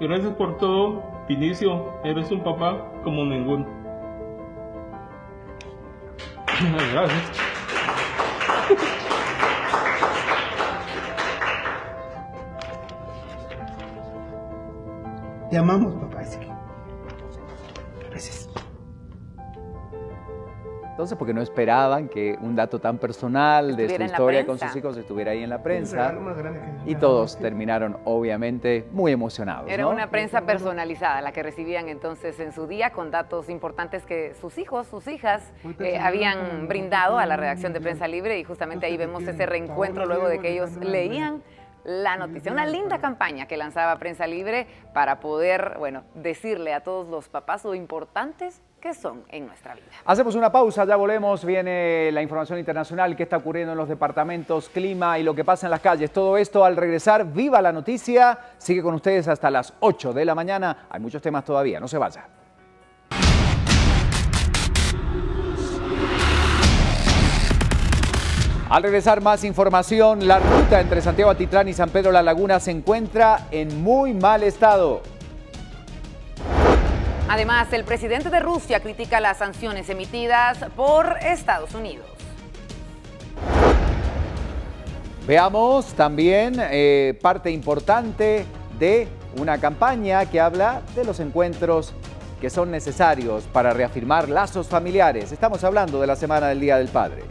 Gracias por todo, Vinicio. Eres un papá como ninguno. Gracias. Te amamos, papá. Gracias. Entonces, porque no esperaban que un dato tan personal de su historia con sus hijos estuviera ahí en la prensa, y todos terminaron obviamente muy emocionados. Era ¿no? una prensa personalizada la que recibían entonces en su día, con datos importantes que sus hijos, sus hijas habían brindado a la redacción de Prensa Libre, y justamente ahí vemos ese reencuentro luego de que ellos leían la noticia. Una linda campaña que lanzaba Prensa Libre para poder, bueno, decirle a todos los papás lo importantes que son en nuestra vida. Hacemos una pausa, ya volvemos, viene la información internacional, qué está ocurriendo en los departamentos, clima y lo que pasa en las calles. Todo esto al regresar. ¡Viva la noticia! Sigue con ustedes hasta las 8 de la mañana. Hay muchos temas todavía, no se vaya. Al regresar, más información. La ruta entre Santiago Atitlán y San Pedro La Laguna se encuentra en muy mal estado. Además, el presidente de Rusia critica las sanciones emitidas por Estados Unidos. Veamos también parte importante de una campaña que habla de los encuentros que son necesarios para reafirmar lazos familiares. Estamos hablando de la Semana del Día del Padre.